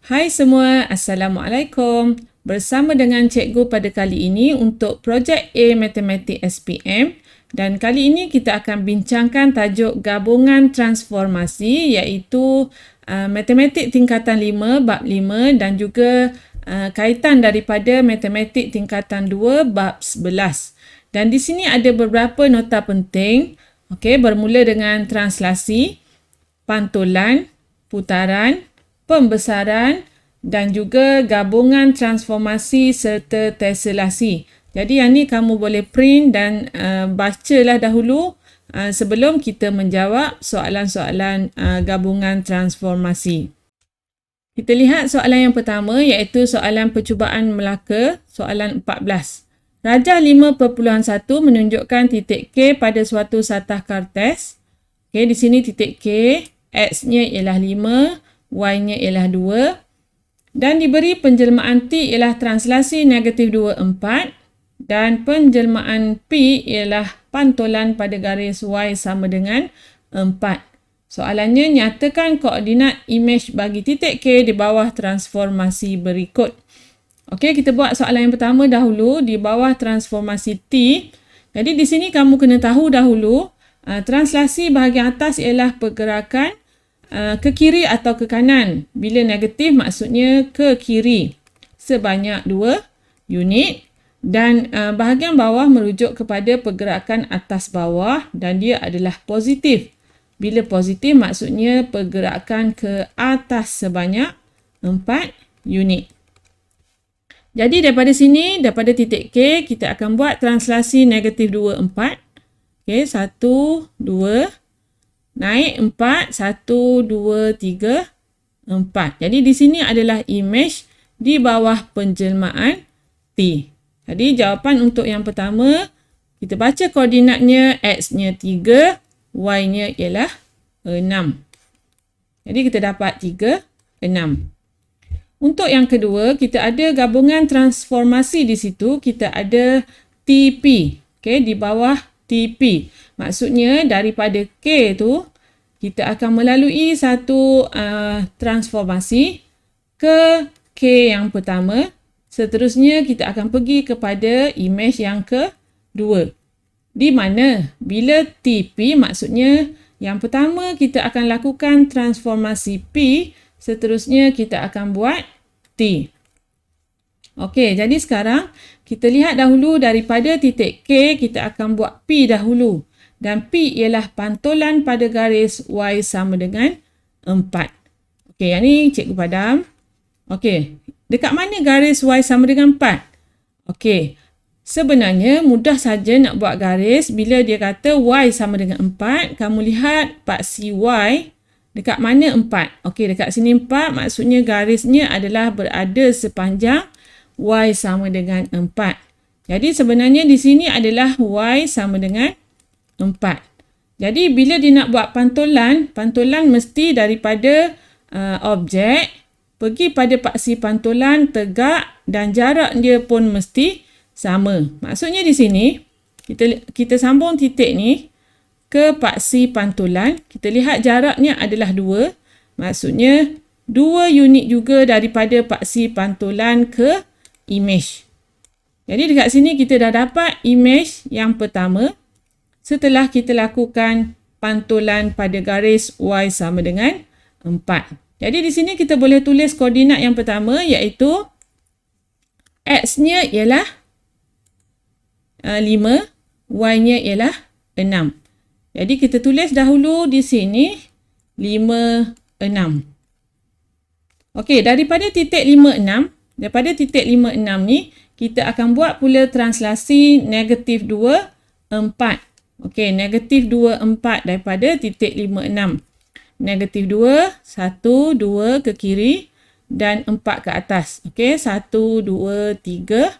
Hai semua, Assalamualaikum. Bersama dengan cikgu pada kali ini untuk projek A Matematik SPM, dan kali ini kita akan bincangkan tajuk gabungan transformasi iaitu Matematik tingkatan 5 bab 5 dan juga kaitan daripada Matematik tingkatan 2 bab 11. Dan di sini ada beberapa nota penting. Okey, bermula dengan translasi, pantulan, putaran, pembesaran dan juga gabungan transformasi serta teselasi. Jadi yang ni kamu boleh print dan bacalah dahulu sebelum kita menjawab soalan-soalan gabungan transformasi. Kita lihat soalan yang pertama iaitu soalan percubaan Melaka, soalan 14. Rajah 5.1 menunjukkan titik K pada suatu satah kartes. Okey, di sini titik K, X-nya ialah 5, Y-nya ialah 2 dan diberi penjelmaan T ialah translasi negatif 2, 4 dan penjelmaan P ialah pantulan pada garis Y sama dengan 4. Soalannya, nyatakan koordinat imej bagi titik K di bawah transformasi berikut. Okey, kita buat soalan yang pertama dahulu di bawah transformasi T. Jadi di sini kamu kena tahu dahulu translasi bahagian atas ialah pergerakan ke kiri atau ke kanan. Bila negatif maksudnya ke kiri sebanyak 2 unit dan bahagian bawah merujuk kepada pergerakan atas bawah dan dia adalah positif. Bila positif maksudnya pergerakan ke atas sebanyak 4 unit. Jadi daripada sini, daripada titik K, kita akan buat translasi negatif 2, 4. Okey, 1, 2, naik 4, 1, 2, 3, 4. Jadi di sini adalah imej di bawah penjelmaan T. Jadi jawapan untuk yang pertama, kita baca koordinatnya, X-nya 3, Y-nya ialah 6. Jadi kita dapat 3, 6. Untuk yang kedua, kita ada gabungan transformasi di situ. Kita ada TP. Okey, di bawah TP. Maksudnya daripada K tu, kita akan melalui satu transformasi ke K yang pertama. Seterusnya, kita akan pergi kepada imej yang kedua. Di mana? Bila TP maksudnya yang pertama kita akan lakukan transformasi P. Seterusnya kita akan buat T. Okey, jadi sekarang kita lihat dahulu daripada titik K, kita akan buat P dahulu. Dan P ialah pantulan pada garis Y sama dengan 4. Okey, yang ni cikgu padam. Okey, dekat mana garis Y sama dengan 4? Okey, sebenarnya mudah saja nak buat garis bila dia kata Y sama dengan 4. Kamu lihat paksi Y. Dekat mana 4? Okey, dekat sini 4 maksudnya garisnya adalah berada sepanjang Y sama dengan 4. Jadi sebenarnya di sini adalah Y sama dengan 4. Jadi bila dia nak buat pantulan, pantulan mesti daripada objek pergi pada paksi pantulan tegak dan jarak dia pun mesti sama. Maksudnya di sini kita sambung titik ni ke paksi pantulan, kita lihat jaraknya adalah 2. Maksudnya 2 unit juga daripada paksi pantulan ke imej. Jadi dekat sini kita dah dapat imej yang pertama setelah kita lakukan pantulan pada garis Y sama dengan 4. Jadi di sini kita boleh tulis koordinat yang pertama iaitu X-nya ialah 5, Y-nya ialah 6. Jadi kita tulis dahulu di sini 5, 6. Okey, daripada titik 5, 6, daripada titik 5, 6 ni, kita akan buat pula translasi negatif 2, 4. Okey, negatif 2, 4 daripada titik 5, 6. Negatif 2, 1, 2 ke kiri dan 4 ke atas. Okey, 1, 2, 3,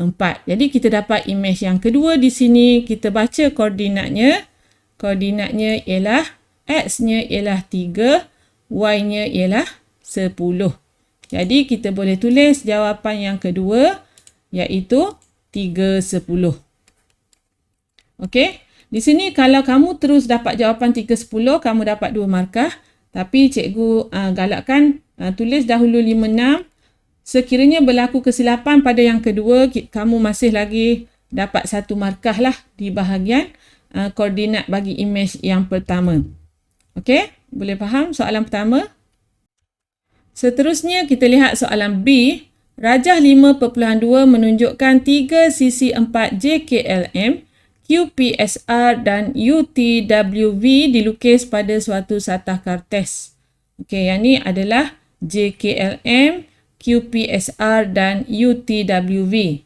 4. Jadi kita dapat imej yang kedua di sini. Kita baca koordinatnya. Koordinatnya ialah X-nya ialah 3, Y-nya ialah 10. Jadi kita boleh tulis jawapan yang kedua iaitu 3, 10. Okey, di sini kalau kamu terus dapat jawapan 3, 10, kamu dapat 2 markah. Tapi cikgu galakkan tulis dahulu 5, 6. Sekiranya berlaku kesilapan pada yang kedua, kamu masih lagi dapat 1 markah lah di bahagian koordinat bagi imej yang pertama. Okey, boleh faham soalan pertama? Seterusnya kita lihat soalan B. Rajah 5.2 menunjukkan 3 sisi 4 JKLM, QPSR dan UTWV dilukis pada suatu satah kartes. Okey, yang ni adalah JKLM, QPSR dan UTWV.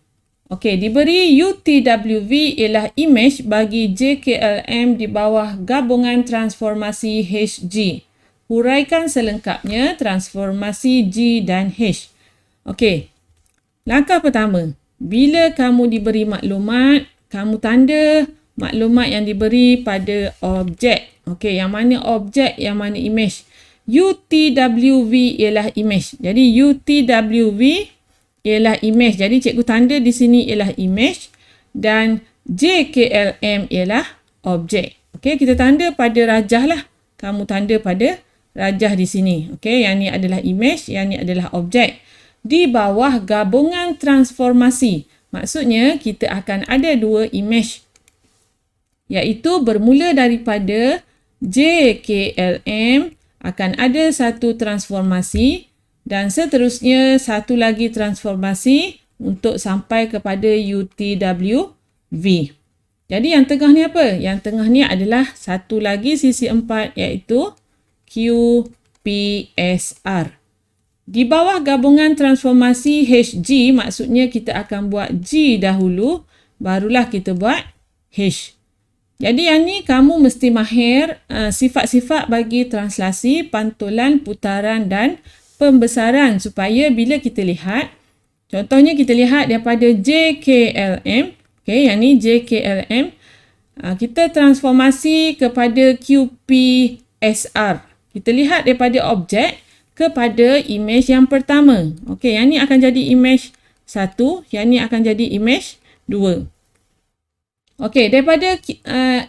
Okey, diberi UTWV ialah imej bagi JKLM di bawah gabungan transformasi HG. Huraikan selengkapnya transformasi G dan H. Okey, langkah pertama. Bila kamu diberi maklumat, kamu tanda maklumat yang diberi pada objek. Okey, yang mana objek, yang mana imej. UTWV ialah imej. Jadi UTWV ialah imej. Jadi cikgu tanda di sini ialah imej dan JKLM ialah objek. Okey, kita tanda pada rajah lah. Kamu tanda pada rajah di sini. Okey, yang ni adalah imej, yang ni adalah objek. Di bawah gabungan transformasi. Maksudnya kita akan ada 2 imej. Iaitu bermula daripada JKLM akan ada 1 transformasi dan seterusnya 1 lagi transformasi untuk sampai kepada UTWV. Jadi yang tengah ni apa? Yang tengah ni adalah 1 lagi sisi 4 iaitu QPSR. Di bawah gabungan transformasi HG, maksudnya kita akan buat G dahulu, barulah kita buat H. Jadi yang ni kamu mesti mahir sifat-sifat bagi translasi, pantulan, putaran dan pembesaran supaya bila kita lihat, contohnya kita lihat daripada JKLM, okay, yang ni JKLM, kita transformasi kepada QPSR. Kita lihat daripada objek kepada imej yang pertama. Okey, yang ni akan jadi imej 1, yang ni akan jadi imej 2. Okey, daripada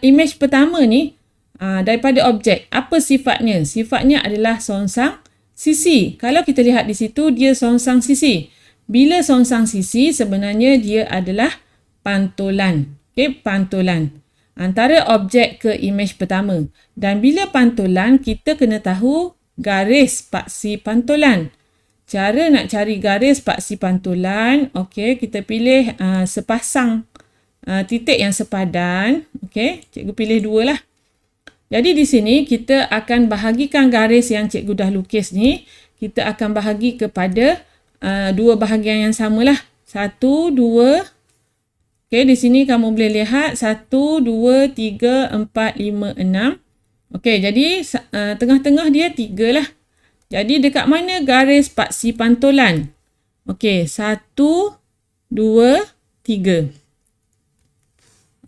imej pertama ni, daripada objek, apa sifatnya? Sifatnya adalah songsang sisi. Kalau kita lihat di situ, dia songsang sisi. Bila songsang sisi, sebenarnya dia adalah pantulan. Okey, pantulan antara objek ke imej pertama. Dan bila pantulan, kita kena tahu garis paksi pantulan. Cara nak cari garis paksi pantulan, okey, kita pilih sepasang titik yang sepadan. Okey, cikgu pilih 2 lah. Jadi di sini kita akan bahagikan garis yang cikgu dah lukis ni, kita akan bahagi kepada 2 bahagian yang samalah. 1, 2. Okey, di sini kamu boleh lihat 1, 2, 3, 4, 5, 6. Okey, jadi tengah-tengah dia 3 lah. Jadi dekat mana garis paksi pantulan? Okey, 1, 2, 3.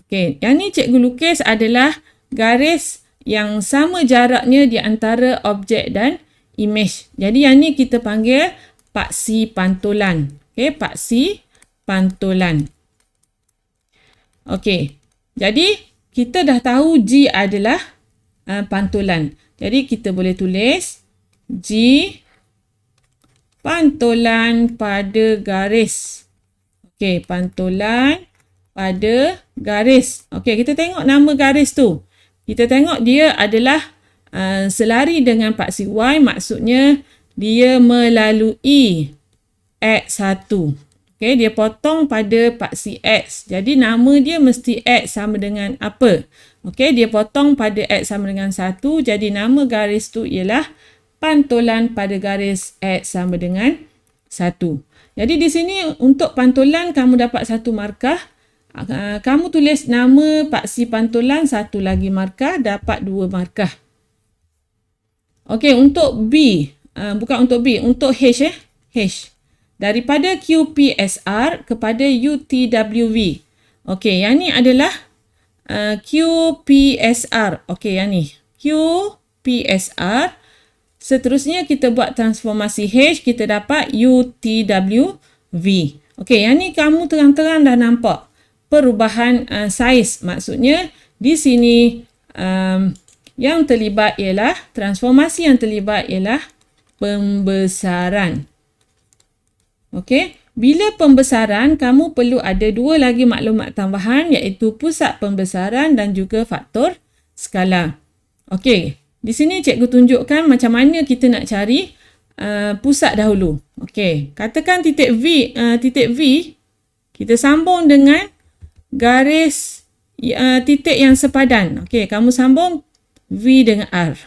Okey, yang ni cikgu lukis adalah garis yang sama jaraknya di antara objek dan imej. Jadi yang ni kita panggil paksi pantulan. Okey, paksi pantulan. Okey, jadi kita dah tahu G adalah pantulan. Jadi kita boleh tulis G pantulan pada garis. Okey, pantulan pada garis. Okey, kita tengok nama garis tu. Kita tengok dia adalah selari dengan paksi Y, maksudnya dia melalui X1. Okey, dia potong pada paksi X. Jadi nama dia mesti X sama dengan apa? Okey, dia potong pada X sama dengan 1. Jadi nama garis tu ialah pantulan pada garis X sama dengan 1. Jadi di sini untuk pantulan kamu dapat 1 markah. Kamu tulis nama paksi pantulan 1 lagi markah, dapat 2 markah. Okey, untuk B, bukan untuk B, untuk H H. Daripada QPSR kepada UTWV. Okey, yang ni adalah QPSR. Okey, yang ni QPSR. Seterusnya kita buat transformasi H, kita dapat UTWV. Okey, yang ni kamu terang-terang dah nampak perubahan saiz. Maksudnya di sini Yang terlibat ialah, transformasi yang terlibat ialah pembesaran. Okey, bila pembesaran, kamu perlu ada dua lagi maklumat tambahan iaitu pusat pembesaran dan juga faktor skala. Okey, di sini cikgu tunjukkan macam mana kita nak cari pusat dahulu. Okey, katakan titik V kita sambung dengan garis titik yang sepadan. Okey, kamu sambung V dengan R.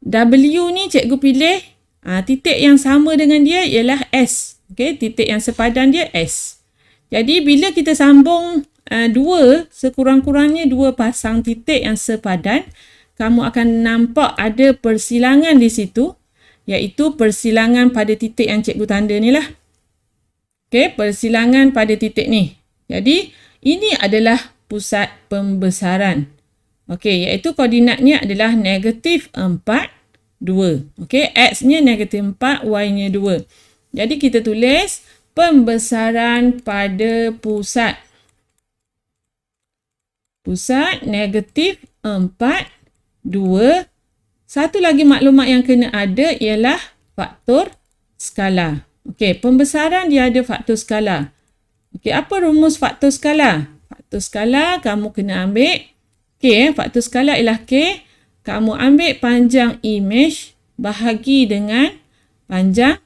W ni cikgu pilih titik yang sama dengan dia ialah S. Okey, titik yang sepadan dia S. Jadi bila kita sambung sekurang-kurangnya dua pasang titik yang sepadan, kamu akan nampak ada persilangan di situ, iaitu persilangan pada titik yang cikgu tanda ni lah. Okey, persilangan pada titik ni. Jadi ini adalah pusat pembesaran. Okey, iaitu koordinatnya adalah -4, 2. Okey, X-nya -4, Y-nya 2. Jadi kita tulis pembesaran pada pusat. Pusat -4, 2. Satu lagi maklumat yang kena ada ialah faktor skala. Okey, pembesaran dia ada faktor skala. Okey, apa rumus faktor skala? Faktor skala kamu kena ambil K. Faktor skala ialah K. Kamu ambil panjang imej bahagi dengan panjang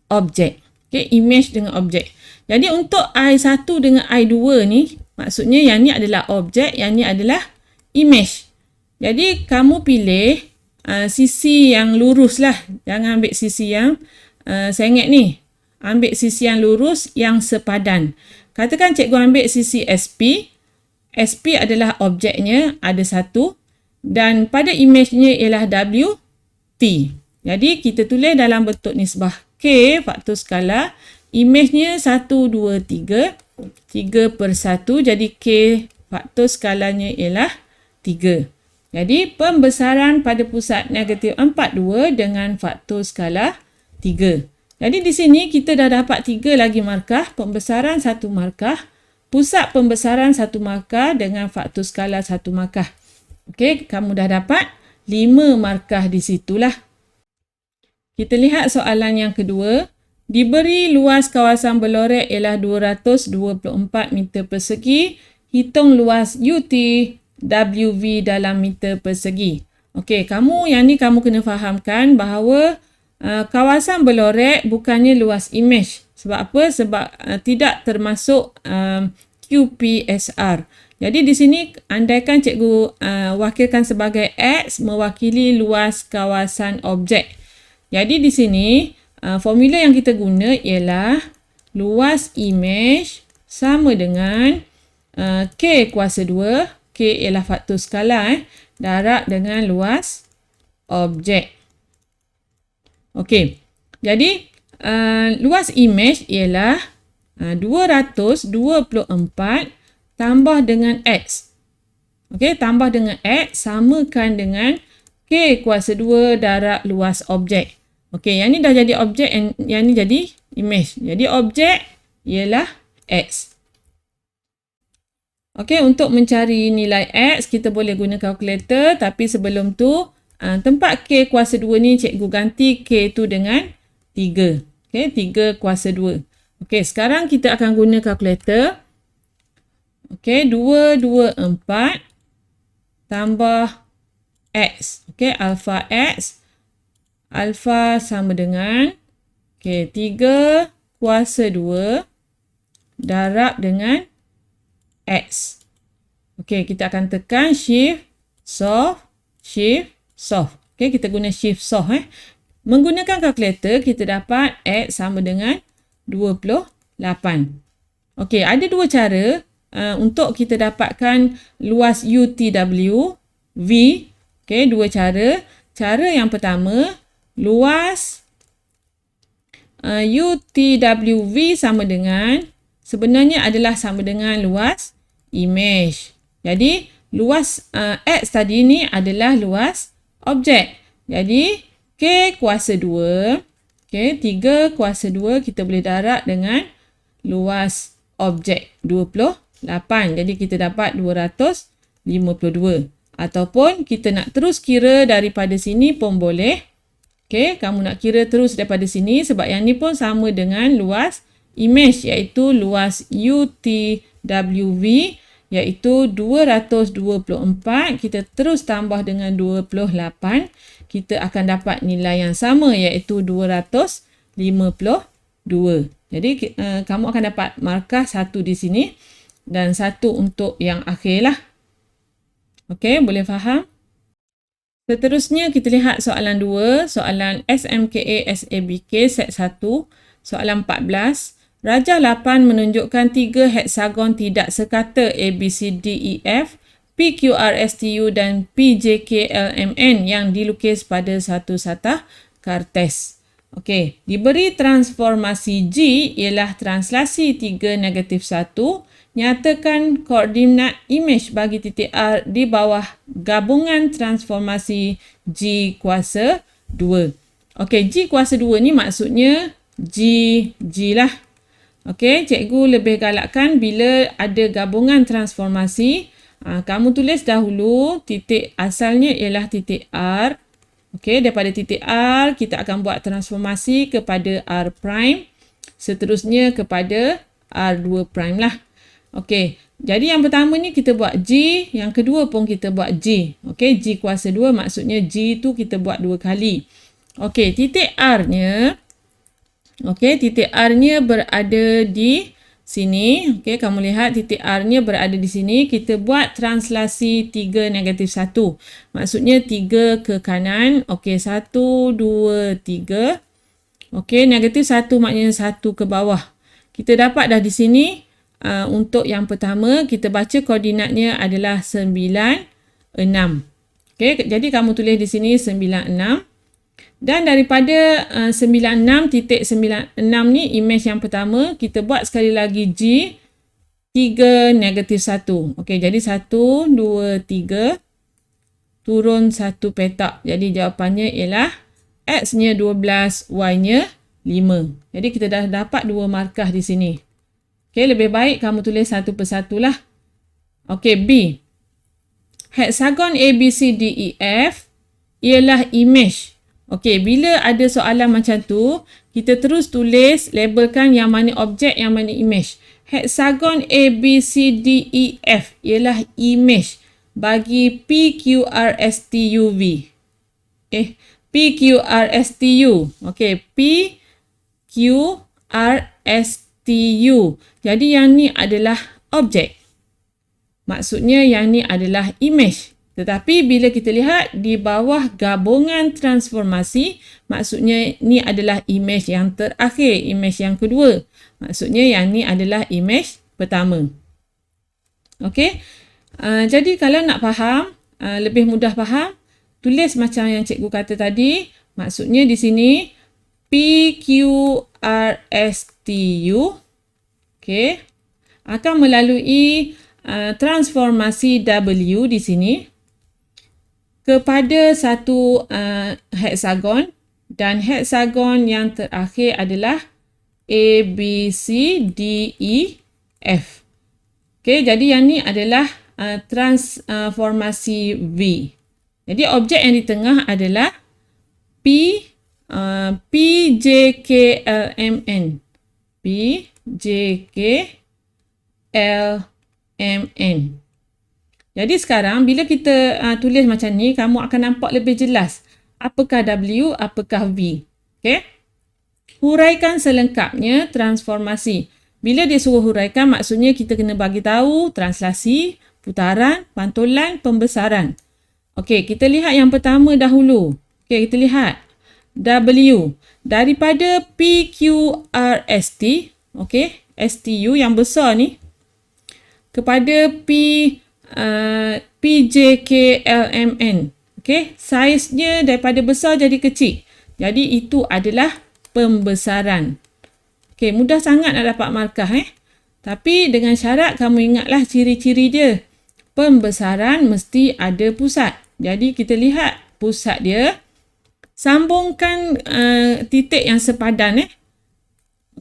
objek. Okey, imej dengan objek. Jadi untuk I1 dengan I2 ni, maksudnya yang ni adalah objek, yang ni adalah imej. Jadi kamu pilih sisi yang lurus lah. Jangan ambil sisi yang sengit ni. Ambil sisi yang lurus yang sepadan. Katakan cikgu ambil sisi SP. SP adalah objeknya, ada satu. Dan pada imejnya ialah WT. Jadi kita tulis dalam bentuk nisbah K, faktor skala. Imejnya 1, 2, 3. 3/1. Jadi K faktor skalanya ialah 3. Jadi pembesaran pada pusat -4, 2 dengan faktor skala 3. Jadi di sini kita dah dapat 3 lagi markah. Pembesaran 1 markah. Pusat pembesaran 1 markah dengan faktor skala 1 markah. Okey, kamu dah dapat 5 markah di situlah. Kita lihat soalan yang kedua. Diberi luas kawasan berlorek ialah 224 meter persegi. Hitung luas UT WV dalam meter persegi. Okey, yang ni kamu kena fahamkan bahawa kawasan berlorek bukannya luas imej. Sebab apa? Sebab tidak termasuk QPSR. Jadi di sini andaikan cikgu wakilkan sebagai X mewakili luas kawasan objek. Jadi di sini formula yang kita guna ialah luas imej sama dengan K kuasa 2. K ialah faktor skala darab dengan luas objek. Okey. Jadi luas imej ialah 224 tambah dengan X. Okey, tambah dengan X samakan dengan K kuasa 2 darab luas objek. Okey, yang ni dah jadi objek, yang ni jadi imej. Jadi objek ialah X. Okey, untuk mencari nilai X, kita boleh guna kalkulator. Tapi sebelum tu, tempat K kuasa 2 ni cikgu ganti K tu dengan 3. Okey, 3 kuasa 2. Okey, sekarang kita akan guna kalkulator. Okey, 224 tambah X. Okey, alfa X. Alfa sama dengan 3 kuasa 2 darab dengan X. Okey, kita akan tekan shift, solve, shift, solve. Okey, kita guna shift solve. Menggunakan kalkulator, kita dapat X sama dengan 28. Okey, ada dua cara untuk kita dapatkan luas UTW V. Okey, dua cara. Cara yang pertama, luas UTWV sebenarnya adalah sama dengan luas imej. Jadi, luas X tadi ni adalah luas objek. Jadi, K kuasa 2. Okey, 3 kuasa 2 kita boleh darab dengan luas objek 28. Jadi, kita dapat 250. 52. Ataupun kita nak terus kira daripada sini pun boleh. Okey, kamu nak kira terus daripada sini sebab yang ni pun sama dengan luas imej iaitu luas UTWV iaitu 224. Kita terus tambah dengan 28. Kita akan dapat nilai yang sama iaitu 252. Jadi kamu akan dapat markah 1 di sini dan 1 untuk yang akhir lah. Okey, boleh faham? Seterusnya kita lihat soalan 2, soalan SMKA SABK set 1, soalan 14. Rajah 8 menunjukkan 3 heksagon tidak sekata ABCDEF, PQRSTU dan PJKLMN yang dilukis pada satu satah kartes. Okey, diberi transformasi G ialah translasi 3 negatif 1. Nyatakan koordinat imej bagi titik R di bawah gabungan transformasi G kuasa 2. Okey, G kuasa 2 ni maksudnya G lah. Okey, cikgu lebih galakkan bila ada gabungan transformasi, kamu tulis dahulu titik asalnya ialah titik R. Okey, daripada titik R kita akan buat transformasi kepada R prime, seterusnya kepada R2 prime lah. Okey, jadi yang pertama ni kita buat G, yang kedua pun kita buat G. Okey, G kuasa 2 maksudnya G tu kita buat 2 kali. Okey, titik R-nya berada di sini. Okey, kamu lihat titik R-nya berada di sini. Kita buat translasi 3 negatif 1. Maksudnya 3 ke kanan. Okey, 1, 2, 3. Okey, negatif 1 maknanya 1 ke bawah. Kita dapat dah di sini. Untuk yang pertama, kita baca koordinatnya adalah 9, 6. Okey, jadi kamu tulis di sini 9, 6. Dan daripada 96, titik 96 ni imej yang pertama, kita buat sekali lagi G, 3, negatif 1. Okey, jadi 1, 2, 3, turun 1 petak. Jadi jawapannya ialah X-nya 12, Y-nya 5. Jadi kita dah dapat 2 markah di sini. Okey, lebih baik kamu tulis satu persatu lah. Okey, B. Heksagon ABCDEF ialah imej. Okey, bila ada soalan macam tu, kita terus tulis, labelkan yang mana objek, yang mana imej. Heksagon ABCDEF ialah imej bagi PQRSTUV. PQRSTU. Okey, PQRSTU. Jadi yang ni adalah objek. Maksudnya yang ni adalah imej. Tetapi bila kita lihat di bawah gabungan transformasi, maksudnya ni adalah imej yang terakhir, imej yang kedua. Maksudnya yang ni adalah imej pertama. Okey. Jadi kalau nak faham, lebih mudah faham, tulis macam yang cikgu kata tadi. Maksudnya di sini PQRSTU akan melalui transformasi W di sini kepada satu heksagon, dan heksagon yang terakhir adalah ABCDEF. Okey, jadi yang ni adalah transformasi V. Jadi objek yang di tengah adalah PJKLMN. PJKLMN. Jadi sekarang bila kita tulis macam ni, kamu akan nampak lebih jelas apakah W, apakah V. Okey? Huraikan selengkapnya transformasi. Bila dia suruh huraikan, maksudnya kita kena bagi tahu translasi, putaran, pantulan, pembesaran. Okey, kita lihat yang pertama dahulu. Okey, kita lihat W daripada PQRST, okey, STU yang besar ni kepada PJKLMN. Okey, saiznya daripada besar jadi kecil. Jadi itu adalah pembesaran. Okey, mudah sangat nak dapat markah Tapi dengan syarat kamu ingatlah ciri-ciri dia. Pembesaran mesti ada pusat. Jadi kita lihat pusat dia. Sambungkan titik yang sepadan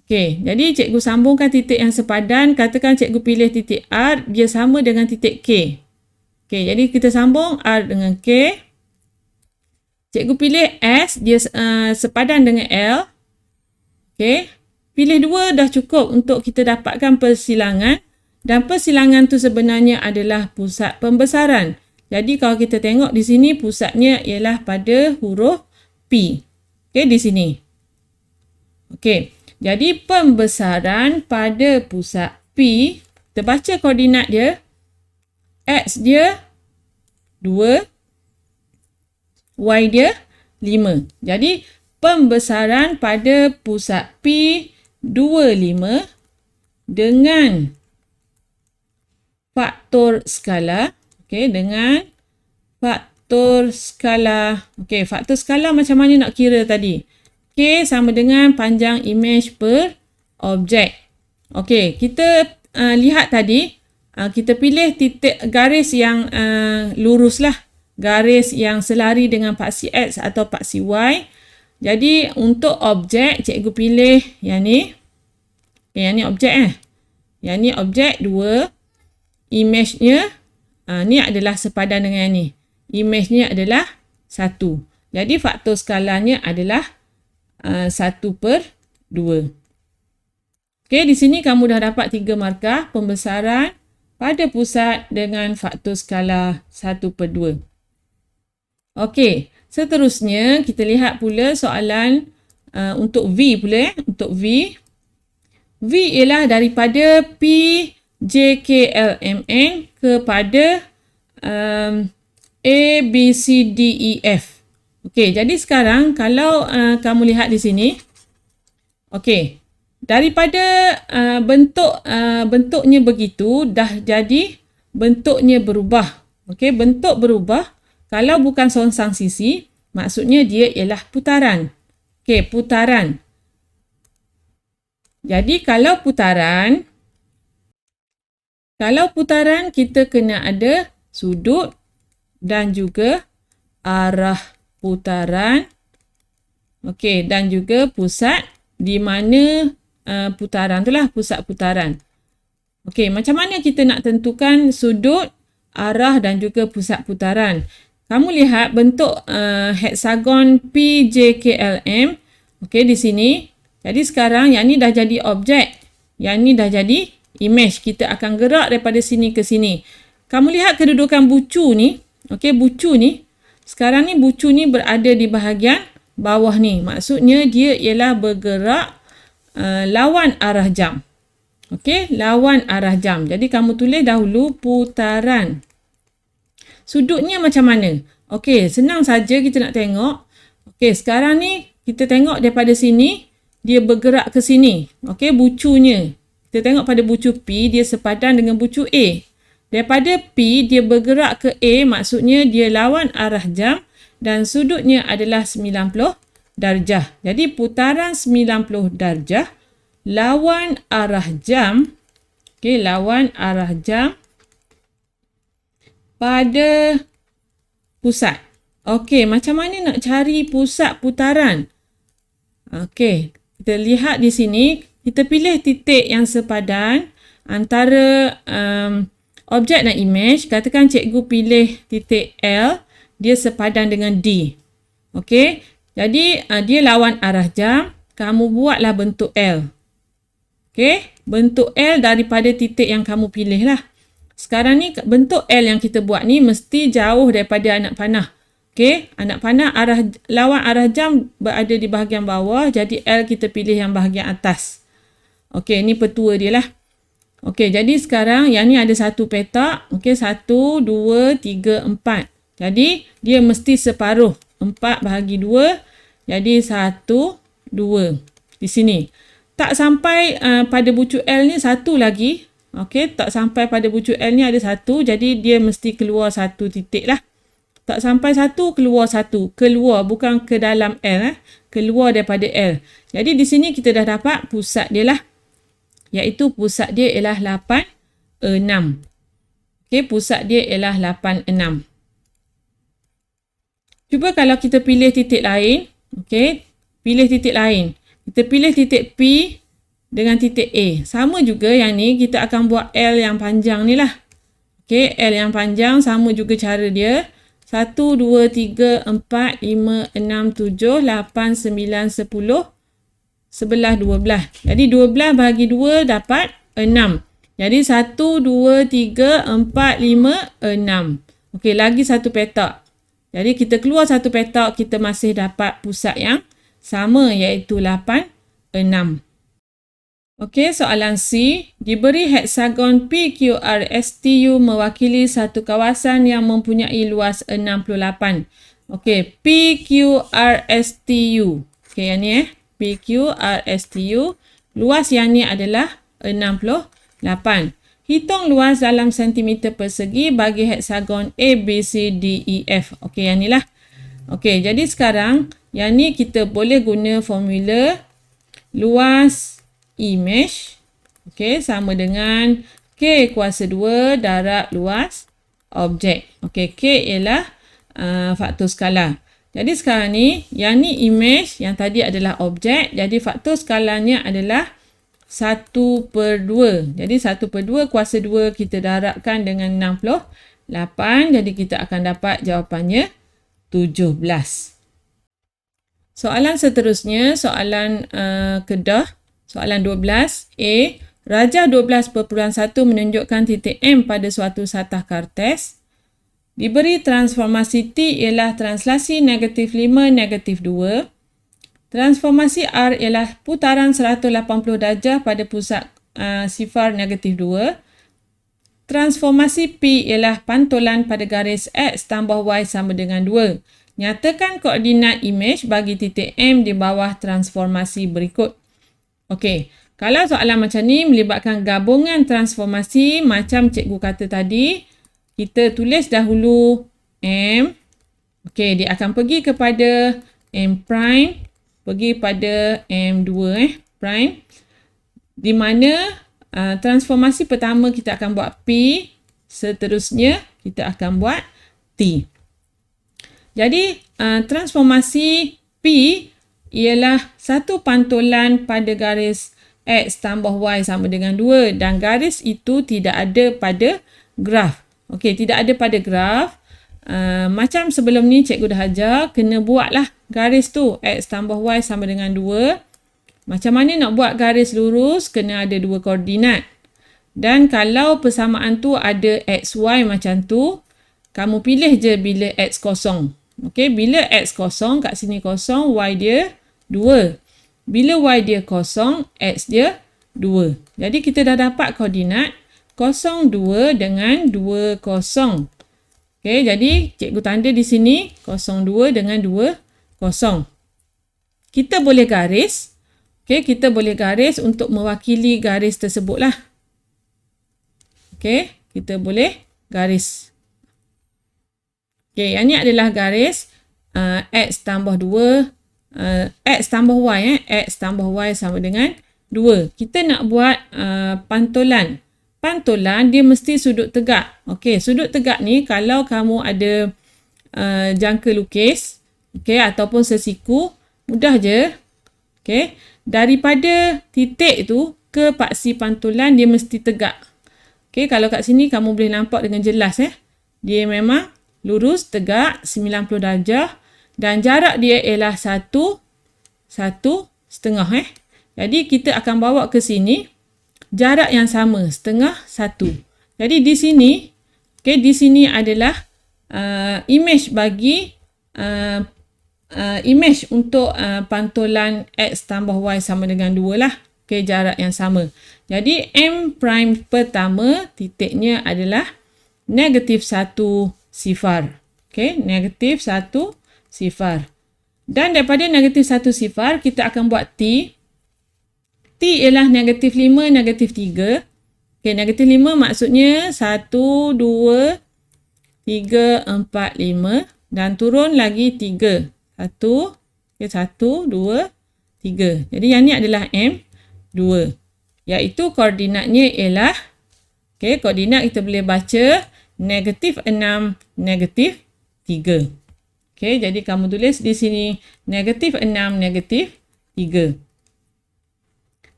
Okey, jadi cikgu sambungkan titik yang sepadan. Katakan cikgu pilih titik R, dia sama dengan titik K. Okey, jadi kita sambung R dengan K. Cikgu pilih S, dia sepadan dengan L. Okey, pilih 2 dah cukup untuk kita dapatkan persilangan. Dan persilangan tu sebenarnya adalah pusat pembesaran. Jadi kalau kita tengok di sini pusatnya ialah pada huruf P. Okey, di sini. Okey, jadi pembesaran pada pusat P, kita baca koordinat dia. X dia 2, Y dia 5. Jadi pembesaran pada pusat P 25 dengan faktor skala. Okey, dengan faktor skala. Okey, faktor skala macam mana nak kira tadi? K sama dengan panjang imej per objek. Okey, kita lihat tadi, kita pilih titik garis yang lurus lah. Garis yang selari dengan paksi X atau paksi Y. Jadi untuk objek, cikgu pilih yang ni. Okay, yang ni objek Yang ni objek 2. Imejnya, ni adalah sepadan dengan yang ni. Imejnya adalah 1. Jadi faktor skalanya adalah 1/2. Okey, di sini kamu dah dapat 3 markah pembesaran pada pusat dengan faktor skala 1/2. Okey, seterusnya kita lihat pula soalan untuk V pula. Untuk V. V ialah daripada P, J, K, L, M, N kepada A, B, C, D, E, F. Okey, jadi sekarang kalau kamu lihat di sini. Okey, daripada bentuknya begitu dah jadi bentuknya berubah. Okey, bentuk berubah. Kalau bukan songsang sisi, maksudnya dia ialah putaran. Okey, putaran. Jadi kalau putaran kita kena ada sudut dan juga arah putaran. Okey, dan juga pusat di mana putaran itulah pusat putaran. Okey, macam mana kita nak tentukan sudut, arah dan juga pusat putaran? Kamu lihat bentuk heksagon P, J, K, L, M. Okey, di sini. Jadi sekarang yang ni dah jadi objek. Yang ni dah jadi imej. Kita akan gerak daripada sini ke sini. Kamu lihat kedudukan bucu ni. Okey, bucu ni. Sekarang ni bucu ni berada di bahagian bawah ni. Maksudnya dia ialah bergerak lawan arah jam. Okey, lawan arah jam. Jadi kamu tulis dahulu putaran. Sudutnya macam mana? Okey, senang saja kita nak tengok. Okey, sekarang ni kita tengok daripada sini, dia bergerak ke sini. Okey, bucunya. Kita tengok pada bucu P, dia sepadan dengan bucu A. Daripada P, dia bergerak ke A, maksudnya dia lawan arah jam dan sudutnya adalah 90 darjah. Jadi putaran 90 darjah lawan arah jam. Okey, lawan arah jam pada pusat. Okey, macam mana nak cari pusat putaran? Okey, kita lihat di sini, kita pilih titik yang sepadan antara objek dan imej. Katakan cikgu pilih titik L, dia sepadan dengan D. Okey, jadi dia lawan arah jam, kamu buatlah bentuk L. Okey, bentuk L daripada titik yang kamu pilih lah. Sekarang ni bentuk L yang kita buat ni mesti jauh daripada anak panah. Okey, anak panah lawan arah jam berada di bahagian bawah, jadi L kita pilih yang bahagian atas. Okey, ni petua dia lah. Okey, jadi sekarang yang ni ada satu petak. Okey, 1, 2, 3, 4. Jadi dia mesti separuh. 4 bahagi 2. Jadi 1, 2. Di sini. Tak sampai pada bucu L ni satu lagi. Okey, tak sampai pada bucu L ni ada satu. Jadi dia mesti keluar satu titik lah. Tak sampai satu, keluar satu. Keluar, bukan ke dalam L. Keluar daripada L. Jadi di sini kita dah dapat pusat dia lah. Iaitu pusat dia ialah 8, 6. Okey, pusat dia ialah 8, 6. Cuba kalau kita pilih titik lain. Okey, pilih titik lain. Kita pilih titik P dengan titik A. Sama juga yang ni, kita akan buat L yang panjang ni lah. Okay, L yang panjang sama juga cara dia. 1, 2, 3, 4, 5, 6, 7, 8, 9, 10, 11, 12. Jadi 12 bagi 2 dapat 6. Jadi 1, 2, 3, 4, 5, 6. Okey, lagi satu petak. Jadi kita keluar satu petak, kita masih dapat pusat yang sama iaitu 8, 6. Okey, soalan C. Diberi heksagon PQRSTU mewakili satu kawasan yang mempunyai luas 68. Okey, PQRSTU. Okey, yang ni PQRSTU. Luas yang ni adalah 68. Hitung luas dalam sentimeter persegi bagi heksagon A, B, C, D, E, F. Okey, yang ni lah. Okey, jadi sekarang yang ni kita boleh guna formula luas image, okey, sama dengan K kuasa 2 darab luas objek. Okey, K ialah faktor skala. Jadi sekarang ni, yang ni image, yang tadi adalah objek. Jadi faktor skalanya adalah 1/2. Jadi 1/2 kuasa 2 kita darabkan dengan 68. Jadi kita akan dapat jawapannya 17. Soalan seterusnya, soalan kedah. Soalan 12. A. Rajah 12.1 menunjukkan titik M pada suatu satah kartes. Diberi transformasi T ialah translasi negatif 5, negatif 2. Transformasi R ialah putaran 180 darjah pada pusat sifar negatif 2. Transformasi P ialah pantulan pada garis X tambah Y sama dengan 2. Nyatakan koordinat imej bagi titik M di bawah transformasi berikut. Okey, kalau soalan macam ni melibatkan gabungan transformasi macam cikgu kata tadi, kita tulis dahulu M. Okey, dia akan pergi kepada M prime, pergi pada M2 prime. Di mana transformasi pertama kita akan buat P, seterusnya kita akan buat T. Jadi transformasi P ialah satu pantulan pada garis X tambah Y sama dengan 2 dan garis itu tidak ada pada graf. Okey, tidak ada pada graf. Macam sebelum ni cikgu dah ajar, kena buatlah garis tu X tambah Y sama dengan 2. Macam mana nak buat garis lurus? Kena ada dua koordinat. Dan kalau persamaan tu ada XY macam tu, kamu pilih je bila X kosong. Okey, bila X kosong, kat sini kosong, Y dia 2. Bila Y dia kosong, X dia 2. Jadi kita dah dapat koordinat 0, 2 dengan 2, 0. Okey, jadi cikgu tanda di sini 0, 2 dengan 2, 0. Kita boleh garis. Okey, kita boleh garis untuk mewakili garis tersebutlah. Okey, kita boleh garis. Okey, yang ni adalah garis X tambah 2, X tambah Y. X tambah Y sama dengan 2. Kita nak buat pantulan. Pantulan dia mesti sudut tegak. Okey, sudut tegak ni kalau kamu ada jangka lukis, okey, ataupun sesiku, mudah je. Okey, daripada titik tu ke paksi pantulan dia mesti tegak. Okey, kalau kat sini kamu boleh nampak dengan jelas dia memang lurus tegak 90 darjah dan jarak dia ialah 1,5. Jadi kita akan bawa ke sini jarak yang sama, setengah 1. Jadi di sini, okey, di sini adalah imej bagi imej untuk pantulan X tambah Y sama dengan 2 lah. Okey, jarak yang sama. Jadi M prime pertama titiknya adalah negatif 1 sifar. Okey, negatif 1 sifar. Dan daripada negatif 1 sifar, kita akan buat T. T ialah negatif 5, negatif 3. Okey, negatif 5 maksudnya 1, 2, 3, 4, 5. Dan turun lagi 3. 1, 2, 3. Jadi yang ni adalah M2. Iaitu koordinatnya ialah, okey, koordinat kita boleh baca negatif 6, negatif 3. Okey, jadi kamu tulis di sini negatif 6, negatif 3.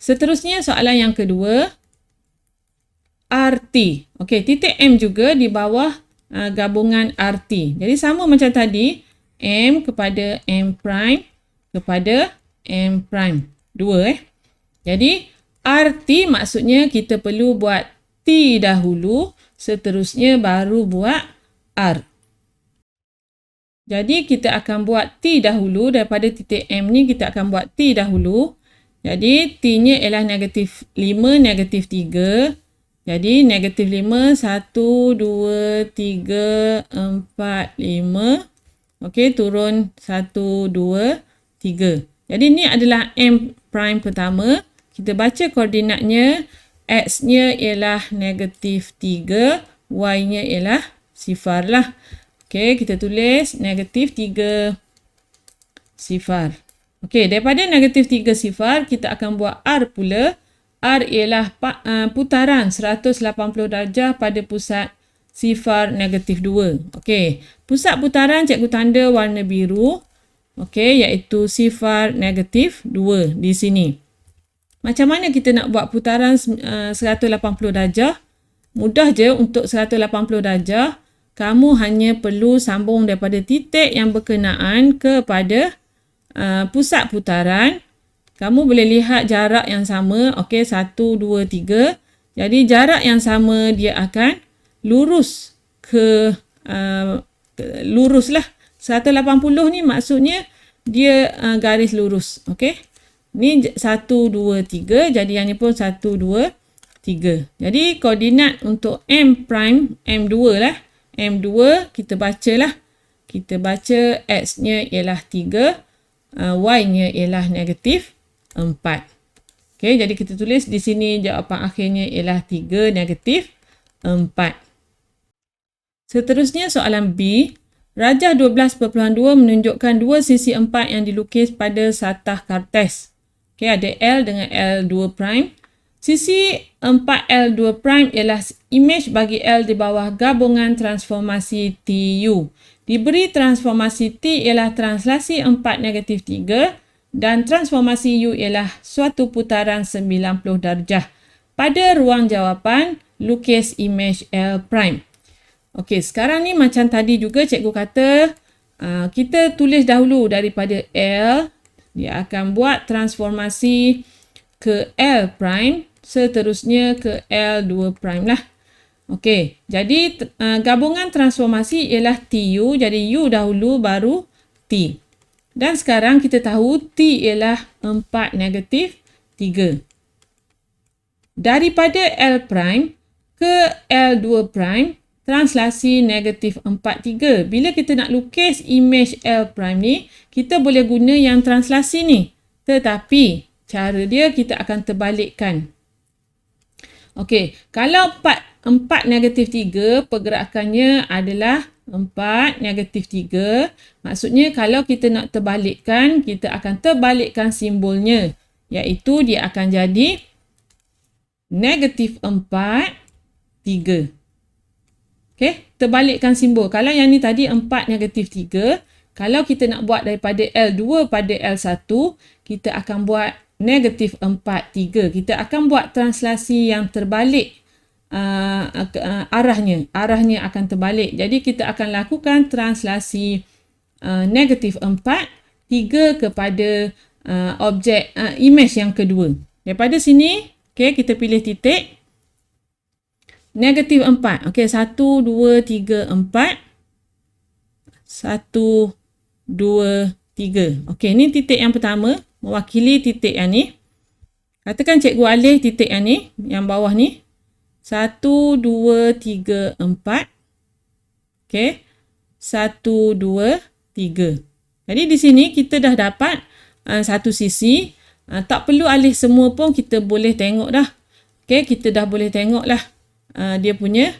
Seterusnya soalan yang kedua. RT. Okey, titik M juga di bawah gabungan RT. Jadi sama macam tadi, M kepada M prime kepada M prime. 2 Jadi RT maksudnya kita perlu buat T dahulu, seterusnya baru buat R. Jadi kita akan buat T dahulu, daripada titik M ni kita akan buat T dahulu. Jadi T-nya ialah negatif 5, negatif 3. Jadi negatif 5, 1, 2, 3, 4, 5. Okey, turun 1, 2, 3. Jadi ni adalah M prime pertama. Kita baca koordinatnya, X-nya ialah negatif 3, Y-nya ialah 0 lah. Okey, kita tulis negatif 3, 0. Okey, daripada negatif 3, 0, kita akan buat R pula. R ialah putaran 180 darjah pada pusat 0, negatif 2. Okey, pusat putaran cikgu tanda warna biru. Okey, iaitu 0, negatif 2 di sini. Macam mana kita nak buat putaran 180 darjah? Mudah je untuk 180 darjah. Kamu hanya perlu sambung daripada titik yang berkenaan kepada pusat putaran. Kamu boleh lihat jarak yang sama. Okey, 1, 2, 3. Jadi jarak yang sama dia akan lurus ke lurus lah. 180 ni maksudnya dia garis lurus. Okey. Ni 1, 2, 3. Jadi yang ni pun 1, 2, 3. Jadi koordinat untuk M prime, M2 lah. M2 kita bacalah. Kita baca X-nya ialah 3. Y-nya ialah negatif 4. Okey, jadi kita tulis di sini jawapan akhirnya ialah 3, negatif 4. Seterusnya soalan B. Rajah 12.2 menunjukkan dua sisi 4 yang dilukis pada satah kartes. Okey, ada L dengan L2 prime. Sisi 4L2 prime ialah imej bagi L di bawah gabungan transformasi TU. Diberi transformasi T ialah translasi 4 negatif 3 dan transformasi U ialah suatu putaran 90 darjah. Pada ruang jawapan, lukis imej L prime. Okey, sekarang ni macam tadi juga cikgu kata, kita tulis dahulu daripada L. Dia akan buat transformasi ke L prime, seterusnya ke L2 prime lah. Okey, jadi gabungan transformasi ialah TU, jadi U dahulu baru T. Dan sekarang kita tahu T ialah 4 negatif 3. Daripada L prime ke L2 prime, translasi negatif 4, 3. Bila kita nak lukis imej L prime ni, kita boleh guna yang translasi ni. Tetapi cara dia kita akan terbalikkan. Okey, kalau 4 negatif 3, pergerakannya adalah 4 negatif 3. Maksudnya kalau kita nak terbalikkan, kita akan terbalikkan simbolnya. Iaitu dia akan jadi negatif 4, 3. Okey, terbalikkan simbol. Kalau yang ni tadi 4 negatif 3, kalau kita nak buat daripada L2 pada L1, kita akan buat negatif 4, 3. Kita akan buat translasi yang terbalik arahnya. Arahnya akan terbalik. Jadi kita akan lakukan translasi negatif 4, 3 kepada objek imej yang kedua. Daripada sini, okay, kita pilih titik. Negatif 4. Okey, 1, 2, 3, 4. 1, 2, 3. Okey, ni titik yang pertama. Mewakili titik yang ni. Katakan cikgu alih titik yang ni. Yang bawah ni. 1, 2, 3, 4. Okey. 1, 2, 3. Jadi di sini kita dah dapat satu sisi. Tak perlu alih semua pun kita boleh tengok dah. Okey, kita dah boleh tengok lah. Dia punya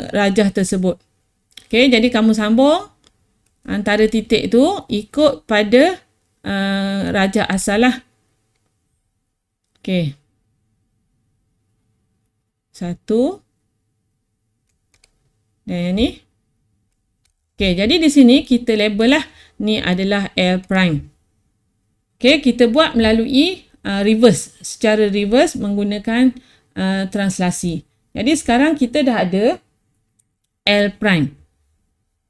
rajah tersebut. Okey, jadi kamu sambung antara titik tu ikut pada rajah asal lah. Okey. 1. Dan yang ni. Okey, jadi di sini kita label lah. Ni adalah L prime. Okey, kita buat melalui reverse. Secara reverse menggunakan translasi. Jadi sekarang kita dah ada L prime.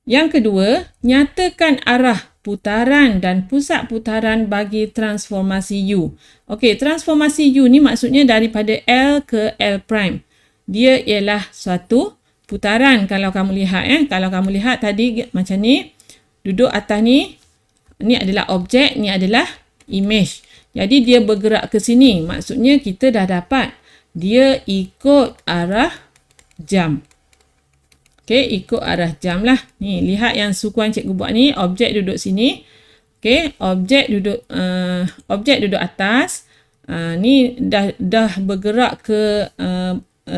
Yang kedua, nyatakan arah putaran dan pusat putaran bagi transformasi U. Okey, transformasi U ni maksudnya daripada L ke L prime. Dia ialah suatu putaran kalau kamu lihat. Kalau kamu lihat tadi macam ni, duduk atas ni adalah objek, ni adalah image. Jadi dia bergerak ke sini. Maksudnya kita dah dapat dia ikut arah jam. Okey, ikut arah jam lah. Ni, lihat yang sukuan cikgu buat ni. Objek duduk sini. Okey, objek duduk atas. Ni dah bergerak ke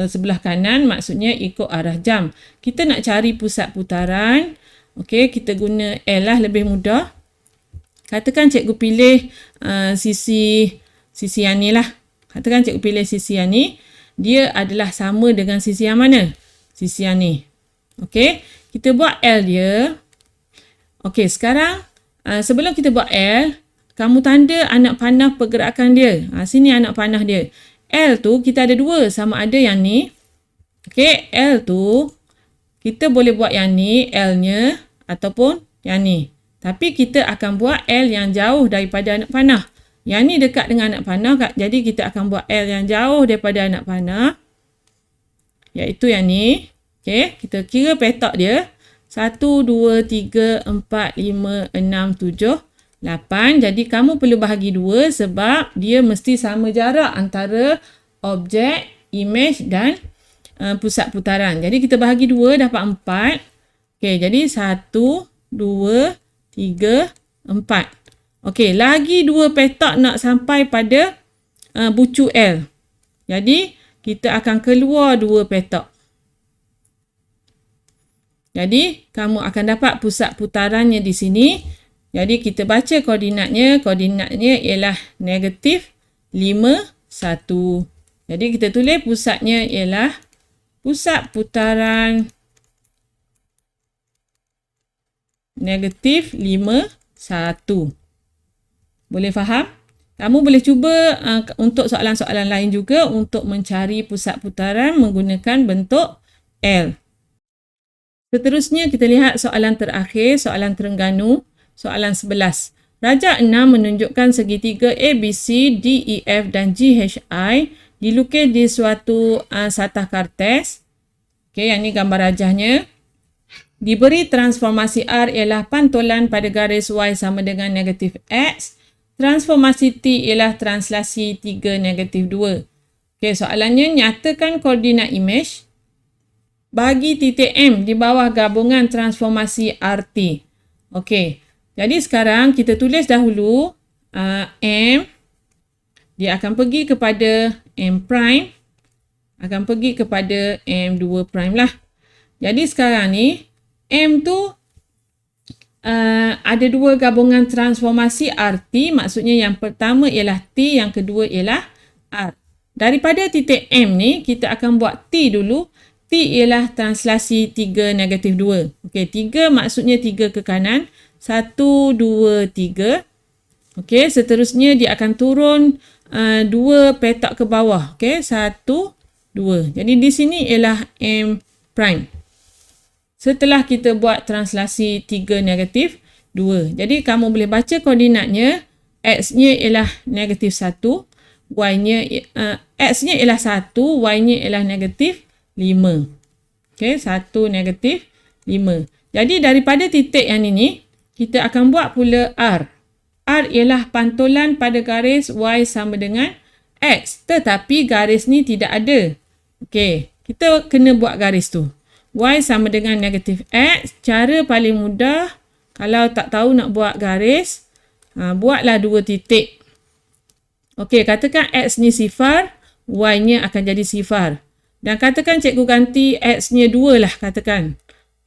sebelah kanan. Maksudnya ikut arah jam. Kita nak cari pusat putaran. Okey, kita guna L lah, lebih mudah. Katakan cikgu pilih sisi yang ni lah. Katakan cikgu pilih sisi yang ni. Dia adalah sama dengan sisi yang mana? Sisi yang ni. Okey, kita buat L dia. Okey, sekarang sebelum kita buat L, kamu tanda anak panah pergerakan dia. Sini anak panah dia. L tu kita ada dua, sama ada yang ni. Okey, L tu kita boleh buat yang ni, L-nya, ataupun yang ni. Tapi kita akan buat L yang jauh daripada anak panah. Yang ni dekat dengan anak panah, jadi kita akan buat L yang jauh daripada anak panah. Iaitu yang ni. Okey, kita kira petak dia. 1, 2, 3, 4, 5, 6, 7, 8. Jadi kamu perlu bahagi 2 sebab dia mesti sama jarak antara objek, image dan pusat putaran. Jadi kita bahagi 2 dapat 4. Okey, jadi 1, 2, 3, 4. Okey, lagi 2 petak nak sampai pada bucu L. Jadi kita akan keluar 2 petak. Jadi, kamu akan dapat pusat putarannya di sini. Jadi, kita baca koordinatnya. Koordinatnya ialah negatif 5, 1. Jadi, kita tulis pusatnya ialah pusat putaran negatif 5, 1. Boleh faham? Kamu boleh cuba untuk soalan-soalan lain juga untuk mencari pusat putaran menggunakan bentuk L. Seterusnya kita lihat soalan terakhir, soalan Terengganu, soalan 11. Rajak 6 menunjukkan segitiga ABC, DEF dan GHI dilukis di suatu satah kartes. Okey, yang ni gambar rajahnya. Diberi transformasi R ialah pantulan pada garis Y sama dengan negatif X. Transformasi T ialah translasi 3 negatif 2. Okey, soalannya nyatakan koordinat image bagi titik M di bawah gabungan transformasi RT. Okey, jadi sekarang kita tulis dahulu M. Dia akan pergi kepada M prime. Akan pergi kepada M2 prime lah. Jadi sekarang ni, M tu ada dua gabungan transformasi RT. Maksudnya yang pertama ialah T, yang kedua ialah R. Daripada titik M ni, kita akan buat T dulu. T ialah translasi 3 negatif 2. Okey, 3 maksudnya 3 ke kanan. 1, 2, 3. Okey, seterusnya dia akan turun 2 petak ke bawah. Okey, 1, 2. Jadi di sini ialah M prime. Setelah kita buat translasi 3 negatif 2. Jadi kamu boleh baca koordinatnya. X-nya ialah negatif 1. Y-nya, X-nya ialah 1. Y-nya ialah negatif 5. Okey, 1 negatif 5. Jadi daripada titik yang ini, kita akan buat pula R. R ialah pantulan pada garis Y sama dengan X. Tetapi garis ni tidak ada. Okey, kita kena buat garis tu. Y sama dengan negatif X. Cara paling mudah, kalau tak tahu nak buat garis, buatlah 2 titik. Okey, katakan X ni sifar, Y-nya akan jadi sifar. Dan katakan cikgu ganti X-nya 2 lah, katakan.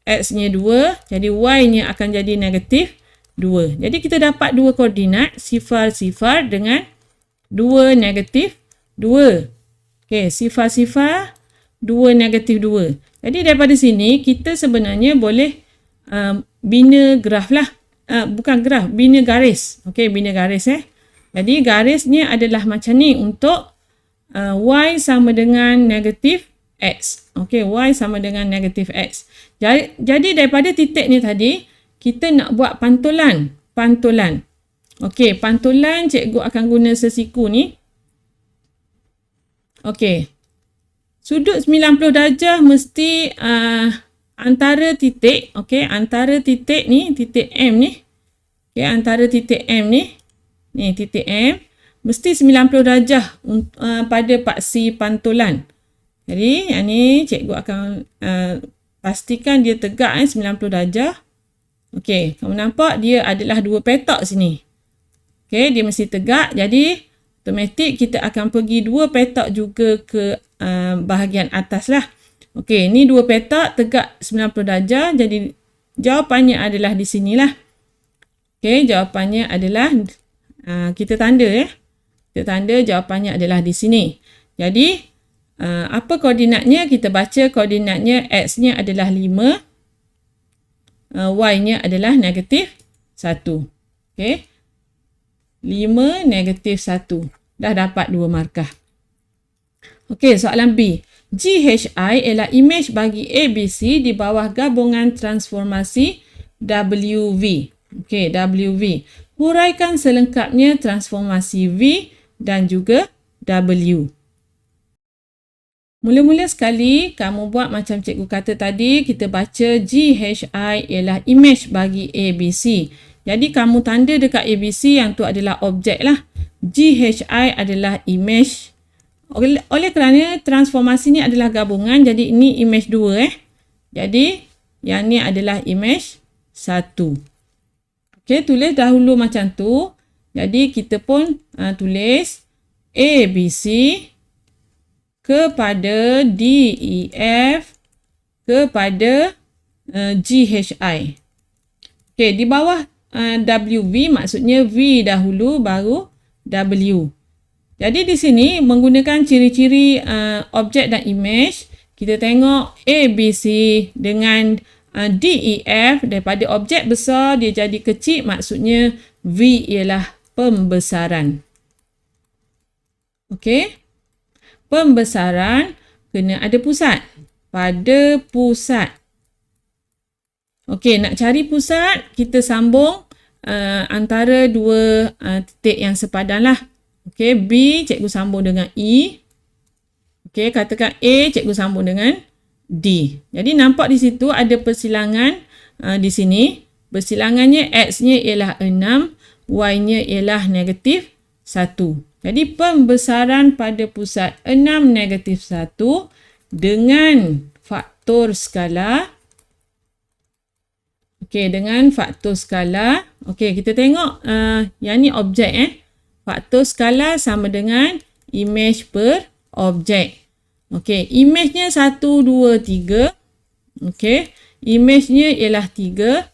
X-nya 2, jadi Y-nya akan jadi negatif 2. Jadi kita dapat 2 koordinat, sifar-sifar dengan 2 negatif 2. Okey, sifar-sifar, 2 negatif 2. Jadi daripada sini, kita sebenarnya boleh bina graf lah. Bukan graf, bina garis. Okey, bina garis. Jadi garisnya adalah macam ni untuk y sama dengan negatif x. Okey, y sama dengan negatif x. Jadi daripada titik ni tadi, kita nak buat pantulan. Okey, pantulan cikgu akan guna sesiku ni. Okey. Sudut 90 darjah mesti antara titik, okey, antara titik ni, titik M ni. Okey, antara titik M ni titik M, mesti 90 darjah pada paksi pantulan. Jadi, yang ni cikgu akan pastikan dia tegak 90 darjah. Okey, kamu nampak dia adalah dua petak sini. Okey, dia mesti tegak. Jadi, automatik kita akan pergi dua petak juga ke bahagian atas lah. Okey, ni dua petak tegak 90 darjah. Jadi, jawapannya adalah di sinilah. Okey, jawapannya adalah kita tanda ya. Kita tanda jawapannya adalah di sini. Jadi, apa koordinatnya? Kita baca koordinatnya x-nya adalah 5. Y-nya adalah negatif 1. Okey. 5, negatif 1. Dah dapat 2 markah. Okey, soalan B. GHI ialah imej bagi ABC di bawah gabungan transformasi WV. Okey, WV. Huraikan selengkapnya transformasi V dan juga W. Mula-mula sekali, kamu buat macam cikgu kata tadi, kita baca GHI ialah imej bagi ABC. Jadi, kamu tanda dekat ABC yang tu adalah objek lah. GHI adalah imej. Oleh kerana transformasi ni adalah gabungan, jadi ini imej 2 Jadi, yang ni adalah imej 1. Okey, tulis dahulu macam tu. Jadi, kita pun tulis ABC kepada DEF kepada GHI. Okey, di bawah WV maksudnya V dahulu baru W. Jadi di sini menggunakan ciri-ciri objek dan imej, kita tengok ABC dengan DEF daripada objek besar dia jadi kecil, maksudnya V ialah pembesaran. Okey. Pembesaran kena ada pusat. Pada pusat. Okey, nak cari pusat, kita sambung antara dua titik yang sepadan lah. Okey, B cikgu sambung dengan E. Okey, katakan A cikgu sambung dengan D. Jadi nampak di situ ada persilangan di sini. Persilangannya X-nya ialah 6, Y-nya ialah negatif 1. Jadi pembesaran pada pusat 6, negatif 1 dengan faktor skala. Okey, dengan faktor skala. Okey, kita tengok yang ni objek Faktor skala sama dengan imej per objek. Okey, imejnya 1, 2, 3. Okey, imejnya ialah 3.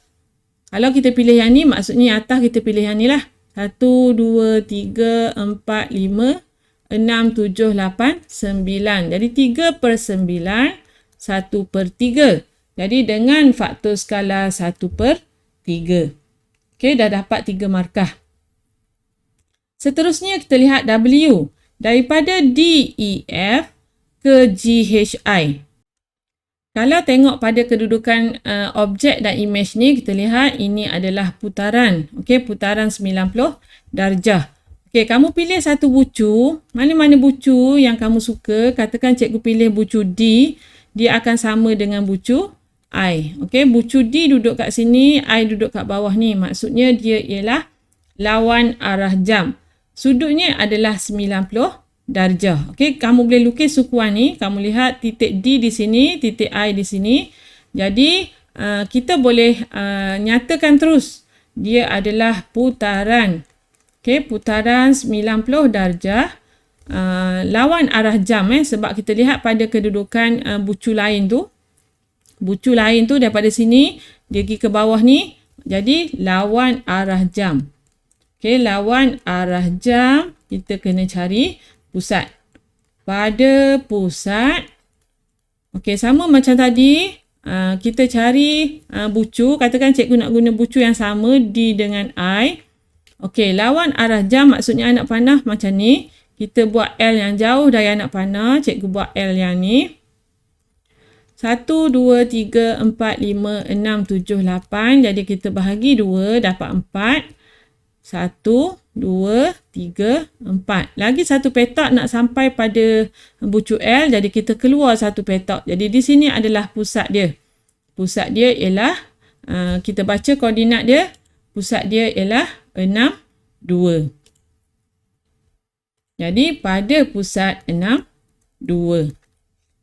Kalau kita pilih yang ni, maksudnya yang atas kita pilih yang ni lah. 1, 2, 3, 4, 5, 6, 7, 8, 9. Jadi 3 per 9, 1 per 3. Jadi dengan faktor skala 1 per 3. Okey, dah dapat 3 markah. Seterusnya kita lihat W. Daripada DEF ke GHI. Kalau tengok pada kedudukan objek dan imej ni, kita lihat ini adalah putaran. Okey, putaran 90 darjah. Okey, kamu pilih satu bucu. Mana-mana bucu yang kamu suka. Katakan cikgu pilih bucu D. Dia akan sama dengan bucu I. Okey, bucu D duduk kat sini, I duduk kat bawah ni. Maksudnya dia ialah lawan arah jam. Sudutnya adalah 90 darjah. Okey, kamu boleh lukis sukuan ni. Kamu lihat titik D di sini, titik I di sini. Jadi, kita boleh nyatakan terus. Dia adalah putaran. Okey, putaran 90 darjah. Lawan arah jam sebab kita lihat pada kedudukan bucu lain tu. Bucu lain tu daripada sini, dia pergi ke bawah ni. Jadi, lawan arah jam. Okey, lawan arah jam, kita kena cari pusat. Pada pusat, okey, sama macam tadi, kita cari bucu. Katakan cikgu nak guna bucu yang sama, D dengan I. Okey, lawan arah jam maksudnya anak panah macam ni. kita buat L yang jauh dari anak panah. Cikgu buat L yang ni. 1, 2, 3, 4, 5, 6, 7, 8. Jadi kita bahagi 2, dapat 4. 1, 2, 3, 4. Lagi satu petak nak sampai pada bucu L. Jadi kita keluar satu petak. Jadi di sini adalah pusat dia. Pusat dia ialah, kita baca koordinat dia. Pusat dia ialah 6, 2. Jadi pada pusat 6, 2.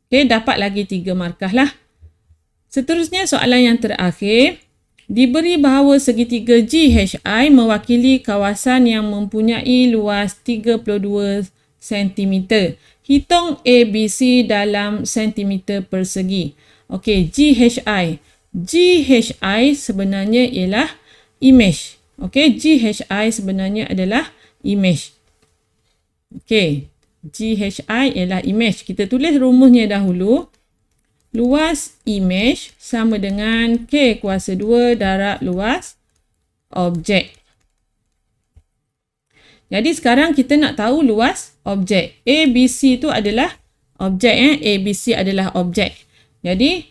Okey, dapat lagi 3 markah lah. Seterusnya soalan yang terakhir. Diberi bahawa segitiga GHI mewakili kawasan yang mempunyai luas 32 cm. Hitung ABC dalam cm persegi. Okey, GHI. GHI sebenarnya ialah image. Okey, GHI sebenarnya adalah image. Okey. GHI ialah image. Kita tulis rumusnya dahulu. Luas image sama dengan K kuasa 2 darab luas objek. Jadi sekarang kita nak tahu luas objek. ABC tu adalah objek. ABC adalah objek. Jadi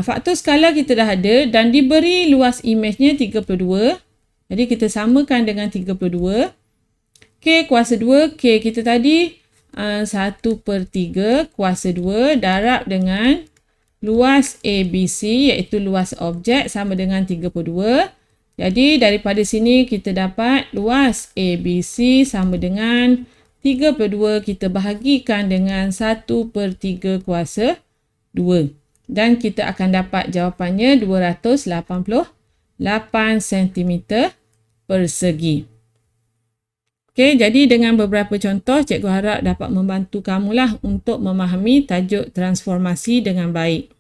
faktor skala kita dah ada dan diberi luas image-nya 32. Jadi kita samakan dengan 32. K kuasa 2. K kita tadi 1/3 kuasa 2 darab dengan luas ABC iaitu luas objek sama dengan 32. Jadi daripada sini kita dapat luas ABC sama dengan 32 kita bahagikan dengan 1/3 kuasa 2. Dan kita akan dapat jawapannya 288 cm persegi. Okey, jadi dengan beberapa contoh, cikgu harap dapat membantu kamulah untuk memahami tajuk transformasi dengan baik.